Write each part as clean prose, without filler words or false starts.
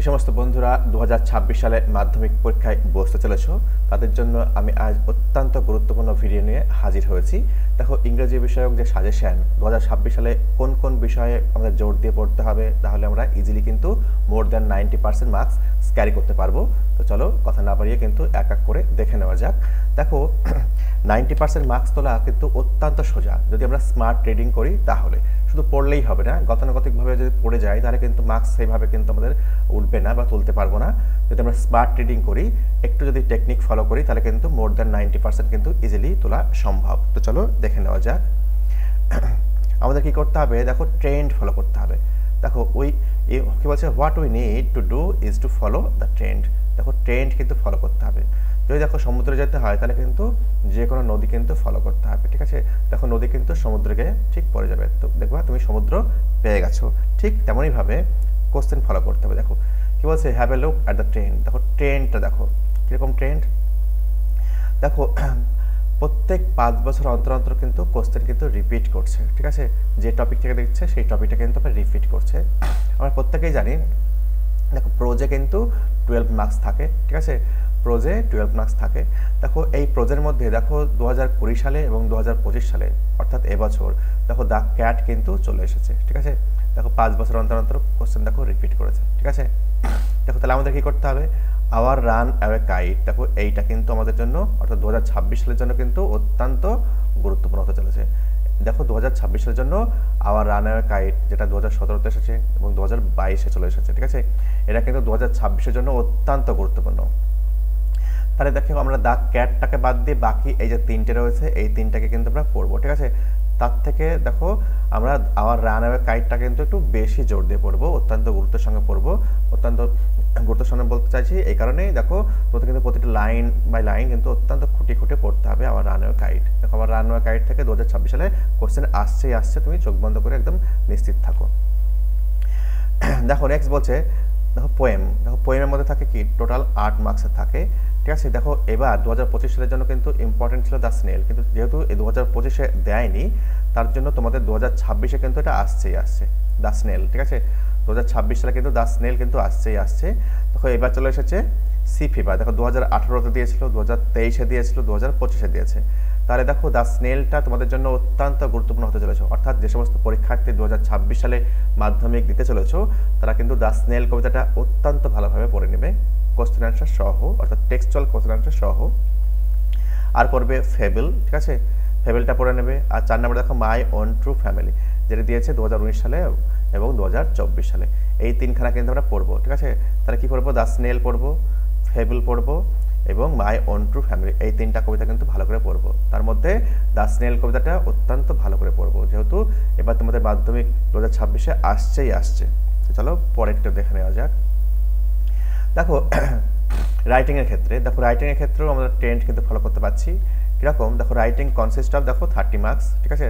যে সমস্ত বন্ধুরা 2026 সালে মাধ্যমিক পরীক্ষায় বসতে চলেছো তাদের জন্য আমি আজ অত্যন্ত গুরুত্বপূর্ণ ভিডিও নিয়ে হাজির হয়েছি। দেখো, ইংরেজি বিষয়ক যে সাজেশন 2026 সালে কোন কোন বিষয়ে আমাদের জোর দিয়ে পড়তে হবে, তাহলে আমরা ইজিলি কিন্তু মোর দ্যান 90% মার্কস ক্যারি করতে পারবো। তো চলো কথা না বাড়িয়ে কিন্তু এক এক করে দেখে নেওয়া যাক। দেখো 90% মার্কস তোলা কিন্তু অত্যন্ত সোজা যদি আমরা স্মার্ট ট্রেডিং করি, তাহলে শুধু পড়লেই হবে না, গতানুগতিকভাবে যদি পড়ে যাই তাহলে কিন্তু মার্কস সেইভাবে কিন্তু আমাদের উঠবে না বা তুলতে পারবো না। যদি আমরা স্মার্ট ট্রেডিং করি, একটু যদি টেকনিক ফলো করি, তাহলে কিন্তু মোর দ্যান 90% কিন্তু ইজিলি তোলা সম্ভব। তো চলো দেখে নেওয়া যাক। আমাদের কি করতে হবে, দেখো ট্রেন্ড ফলো করতে হবে। দেখো কি বলছে, what we need to do is to follow the trend. দেখো ট্রেন্ড কিন্তু ফলো করতে হবে। যদি দেখো সমুদ্রে যেতে হয় তাহলে কিন্তু যে কোনো নদী কিন্তু ফলো করতে হবে, ঠিক আছে। দেখো নদী কিন্তু সমুদ্রকে ঠিক পড়ে যাবে, তো দেখবা তুমি সমুদ্র পেয়ে গেছো। ঠিক তেমনইভাবে কোশ্চেন ফলো করতে হবে। দেখো কি বলছে, have a look at the trend. দেখো ট্রেন্ডটা দেখো কিরকম ট্রেন্ড। দেখো প্রত্যেক 5 বছর অন্তর অন্তর কিন্তু কোশ্চেন কিন্তু রিপিট করছে, ঠিক আছে। যে টপিক থেকে দেখছে সেই টপিকটা কিন্তু রিপিট করছে। আমরা প্রত্যেকেই জানি, দেখো প্রোজে কিন্তু 12 মার্কস থাকে, ঠিক আছে। প্রোজে 12 মার্কস থাকে। দেখো এই প্রোজের মধ্যে দেখো 2020 সালে এবং 2025 সালে অর্থাৎ এবছর দেখো দ্য ক্যাট কিন্তু চলে এসেছে, ঠিক আছে। দেখো 5 বছর অন্তর অন্তর কোশ্চেন দেখো রিপিট করেছে, ঠিক আছে। দেখো তাহলে আমাদের কি করতে হবে, আওয়ার রান অ্যাওয়ে কাইট। দেখো এইটা কিন্তু আমাদের জন্য অর্থাৎ 2026 সালের জন্য কিন্তু অত্যন্ত গুরুত্বপূর্ণ হতে চলেছে। দেখো 2026 সালের জন্য আওয়ার রান অ্যাওয়ে কাইট, যেটা 2017-তে এসেছে এবং 2022-এ চলে এসেছে, ঠিক আছে। এটা কিন্তু 2026-এর জন্য অত্যন্ত গুরুত্বপূর্ণ। তাহলে দেখো আমরা দা ক্যাটটাকে বাদ দিয়ে বাকি এই যে তিনটে রয়েছে এই তিনটাকে কিন্তু আমরা পড়বো, ঠিক আছে। তার থেকে দেখো আমরা আওয়ার রান অ্যাওয়ে কাইটটা কিন্তু একটু বেশি জোর দিয়ে পড়বো, অত্যন্ত গুরুত্বের সঙ্গে পড়বো। অত্যন্ত গুরুত্বের সঙ্গে বলতে চাইছি এই কারণেই, দেখো তোমাদের কিন্তু প্রতিটা লাইন বাই লাইন কিন্তু অত্যন্ত খুঁটে খুঁটে পড়তে হবে আওয়ার রান অ্যাওয়ে কাইট। দেখো আমার রান অ্যাওয়ে কাইট থেকে 2026 সালে কোশ্চেন আসছে, তুমি চোখ বন্ধ করে একদম নিশ্চিত থাকো। দেখো নেক্সট বলছে, দেখো পোয়েম। দেখো পোয়েমের মধ্যে থাকে কি, টোটাল 8 মার্কসের থাকে, ঠিক আছে। দেখো এবার 2025 সালের জন্য কিন্তু ইম্পর্টেন্ট ছিল দ্য স্নেল, কিন্তু যেহেতু এই 2025-এ দেয়নি তার জন্য তোমাদের 2026-এ কিন্তু এটা আসছে দ্য স্নেল, ঠিক আছে। 2026 সালে কিন্তু দ্য স্নেল কিন্তু আসছে। দেখো এবার চলে এসেছে সি ফিভার। দেখো 2018-তে দিয়েছিল, 2023-এ দিয়েছিল, 2025-এ দিয়েছে। তাহলে দেখো দ্য স্নেলটা তোমাদের জন্য অত্যন্ত গুরুত্বপূর্ণ হতে চলেছে। অর্থাৎ যে সমস্ত পরীক্ষার্থী 2026 সালে মাধ্যমিক দিতে চলেছো তারা কিন্তু দ্য স্নেল কবিতাটা অত্যন্ত ভালোভাবে পড়ে নেবে, কোশ্চেন অ্যান্সার সহ, অর্থাৎ টেক্সচুয়াল কোশ্চেন অ্যান্সার সহ। আর পড়বে ফেবল, ঠিক আছে, ফেবলটা পড়ে নেবে। আর 4 নম্বরে দেখো মাই ওন ট্রু ফ্যামিলি, যেটা দিয়েছে 2019 সালে এবং 2024 সালে। এই তিনখানা কিন্তু আমরা পড়বো, ঠিক আছে। তাহলে কি পড়বো, দ্য স্নেল পড়বো, ফেবল পড়বো এবং মাই ওন ট্রু ফ্যামিলি, এই তিনটা কবিতা কিন্তু ভালো করে পড়বো। তার মধ্যে দ্য স্নেল কবিতাটা অত্যন্ত ভালো করে পড়বো, যেহেতু এবার তোমাদের মাধ্যমিক 2026-এ আসছে। চলো পরেরটা দেখে নেওয়া যাক। দেখো রাইটিংয়ের ক্ষেত্রে, দেখো রাইটিংয়ের ক্ষেত্রেও আমরা ট্রেন্ড কিন্তু ফলো করতে পারছি। কীরকম, দেখো রাইটিং কনসিস্ট অফ দেখো 30 মার্কস, ঠিক আছে।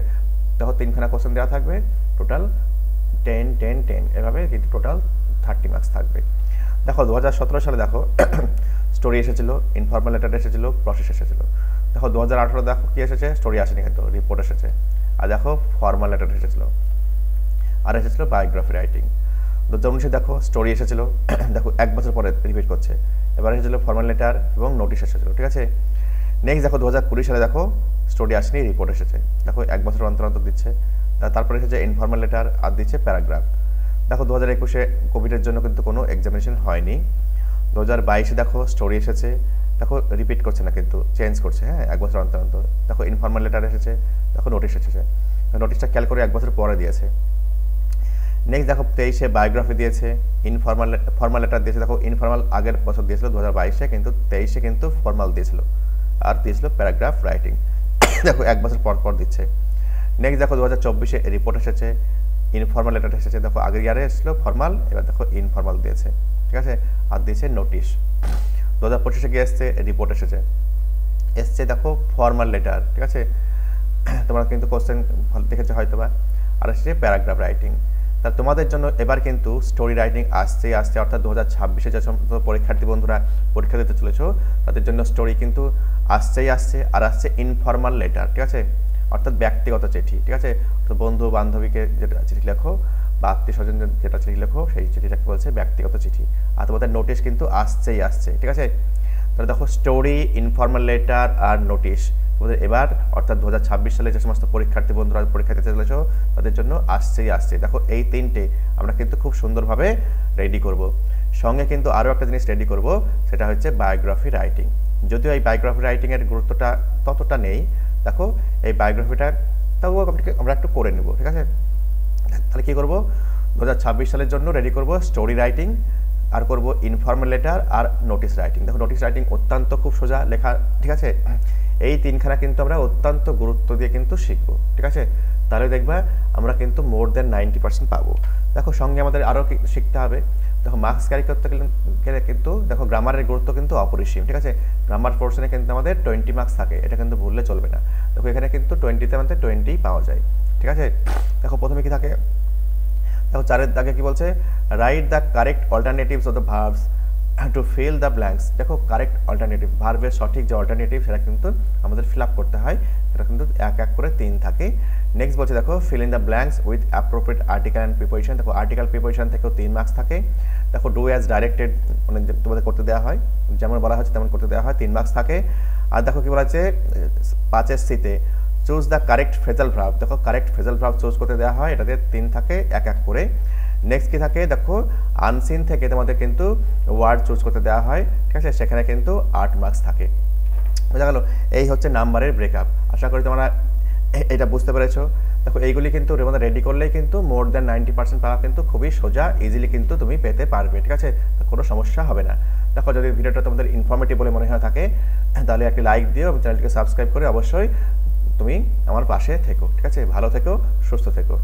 দেখো তিনখানা কোশ্চেন দেওয়া থাকবে, টোটাল 10 এভাবে কিন্তু টোটাল 30 মার্কস থাকবে। দেখো 2017 সালে দেখো স্টোরি এসেছিল, ইনফর্মাল লেটার এসেছিল, প্রসেস এসেছিল। দেখো 2018 দেখো কি এসেছে, স্টোরি আসেনি কিন্তু রিপোর্ট এসেছে। আর দেখো ফর্মাল লেটার এসেছিল, আর এসেছিল বায়োগ্রাফি রাইটিং। 2019-এ দেখো স্টোরি এসেছিল, দেখো 1 বছর পরে রিপিট করছে। এবার এসেছিল ফর্মাল লেটার এবং নোটিশ এসেছিল, ঠিক আছে। নেক্সট দেখো 2020 সালে দেখো স্টোরি আসেনি, রিপোর্ট এসেছে। দেখো 1 বছর অন্তর অন্তর দিচ্ছে। তারপরে এসেছে ইনফর্মাল লেটার আর দিচ্ছে প্যারাগ্রাফ। দেখো 2021-এ কোভিডের জন্য কিন্তু কোনো এক্সামিনেশন হয়নি। 2022-এ দেখো স্টোরি এসেছে, দেখো রিপিট করছে না কিন্তু চেঞ্জ করছে, হ্যাঁ 1 বছর অন্তর অন্তর। দেখো ইনফর্মাল লেটার এসেছে, দেখো নোটিশ এসেছে। নোটিশটা খেয়াল করে 1 বছর পরে দিয়েছে। নেক্সট দেখো 23-এ বায়োগ্রাফি দিয়েছে, ফর্মাল লেটার দিয়েছে। দেখো ইনফর্মাল আগের বছর দিয়েছিল 2022-এ, কিন্তু 23-এ কিন্তু ফর্মাল দিয়েছিল, আর দিয়েছিল প্যারাগ্রাফ রাইটিং। দেখো 1 বছর পর দিচ্ছে। নেক্সট দেখো 2024-এ রিপোর্ট এসেছে, ইনফর্মাল লেটার এসেছে। দেখো আগের ইয়ারে এসেছিল ফর্মাল, এবার দেখো ইনফর্মাল দিয়েছে, ঠিক আছে, আর দিয়েছে নোটিশ। 2025-এ গিয়ে এসছে রিপোর্ট এসছে দেখো ফর্মাল লেটার, ঠিক আছে। তোমরা কিন্তু কোশ্চেন দেখেছো হয়তো বা। আর এসেছে প্যারাগ্রাফ রাইটিং। তা তোমাদের জন্য এবার কিন্তু স্টোরি রাইটিং আসছে, অর্থাৎ 2026-এ যে সমস্ত পরীক্ষার্থী বন্ধুরা পরীক্ষা দিতে চলেছো তাদের জন্য স্টোরি কিন্তু আসছে, আর আসছে ইনফর্মাল লেটার, ঠিক আছে, অর্থাৎ ব্যক্তিগত চিঠি, ঠিক আছে। তো বন্ধু বান্ধবীকে যেটা চিঠি লেখো বা আত্মীয় স্বজন যেটা চিঠি লেখো সেই চিঠিটাকে বলছে ব্যক্তিগত চিঠি। আর তোমাদের নোটিশ কিন্তু আসছে, ঠিক আছে। তাহলে দেখো স্টোরি, ইনফর্মাল লেটার আর নোটিশ তোমাদের এবার অর্থাৎ 2026 সালে যে সমস্ত পরীক্ষার্থী বন্ধুরা পরীক্ষা দিতে চলেছো তাদের জন্য আসছে। দেখো এই তিনটে আমরা কিন্তু খুব সুন্দরভাবে রেডি করব। সঙ্গে কিন্তু আরও একটা জিনিস রেডি করব, সেটা হচ্ছে বায়োগ্রাফি রাইটিং। যদিও এই বায়োগ্রাফি রাইটিংয়ের গুরুত্বটা ততটা নেই, দেখো এই বায়োগ্রাফিটা তবুও আমরা একটু করে নেব, ঠিক আছে। তাহলে কী করবো, 2026 সালের জন্য রেডি করব স্টোরি রাইটিং, আর করব ইনফর্মাল লেটার আর নোটিশ রাইটিং। দেখো নোটিশ রাইটিং অত্যন্ত খুব সোজা লেখা, ঠিক আছে। এই তিনখানা কিন্তু আমরা অত্যন্ত গুরুত্ব দিয়ে কিন্তু শিখবো, ঠিক আছে। তাহলে দেখবা আমরা কিন্তু মোর দেন 90% পাবো। দেখো সঙ্গে আমাদের আরও শিখতে হবে, দেখো মার্কস ক্যারি করতে গেলে কিন্তু দেখো গ্রামারের গুরুত্ব কিন্তু অপরিসীম, ঠিক আছে। গ্রামার পোর্শনে কিন্তু আমাদের 20 মার্কস থাকে, এটা কিন্তু ভুললে চলবে না। দেখো এখানে কিন্তু 20তে আমাদের 20 পাওয়া যায়, ঠিক আছে। দেখো প্রথমে কি থাকে, দেখো 4-এর দাগে কি বলছে, write the correct alternatives of the verbs to fill the blanks. দেখো কারেক্ট অল্টারনেটিভ, ভার্বের সঠিক যে অল্টারনেটিভ সেটা কিন্তু আমাদের ফিল আপ করতে হয়, সেটা কিন্তু এক এক করে 3 থাকে। নেক্সট বলছে দেখো fill in the blanks with appropriate article and preposition. দেখো আর্টিকেল প্রিপোজিশন থেকেও 3 মার্কস থাকে। দেখো ডু অ্যাজ ডাইরেক্টেড, মানে তোমাদের করতে দেওয়া হয়, যেমন বলা হচ্ছে তেমন করতে দেওয়া হয়, 3 মার্কস থাকে। আর দেখো কি বলা আছে 5-এর সিতে choose the correct phrasal verb. দেখো কারেক্ট ফ্রেজাল ভার্ব চুজ করতে দেওয়া হয়, এটাতে 3 থাকে এক এক করে। নেক্সট কি থাকে, দেখো আনসিন থেকে তোমাদের কিন্তু ওয়ার্ড চুজ করতে দেওয়া হয়, ঠিক আছে, সেখানে কিন্তু 8 মার্কস থাকে। বোঝা গেল, এই হচ্ছে নাম্বারের ব্রেকআপ। আশা করি তোমরা এটা বুঝতে পেরেছো। দেখো এইগুলি কিন্তু রেডি করলেই কিন্তু মোর দেন 90% পাওয়া কিন্তু খুবই সোজা, ইজিলি কিন্তু তুমি পেতে পারবে, ঠিক আছে, কোনো সমস্যা হবে না। দেখো যদি ভিডিওটা তোমাদের ইনফরমেটিভ বলে মনে হয় থাকে তাহলে একটি লাইক দিও এবং চ্যানেলটিকে সাবস্ক্রাইব করে অবশ্যই তুমি আমার পাশে থেকো, ঠিক আছে। ভালো থেকো, সুস্থ থেকো।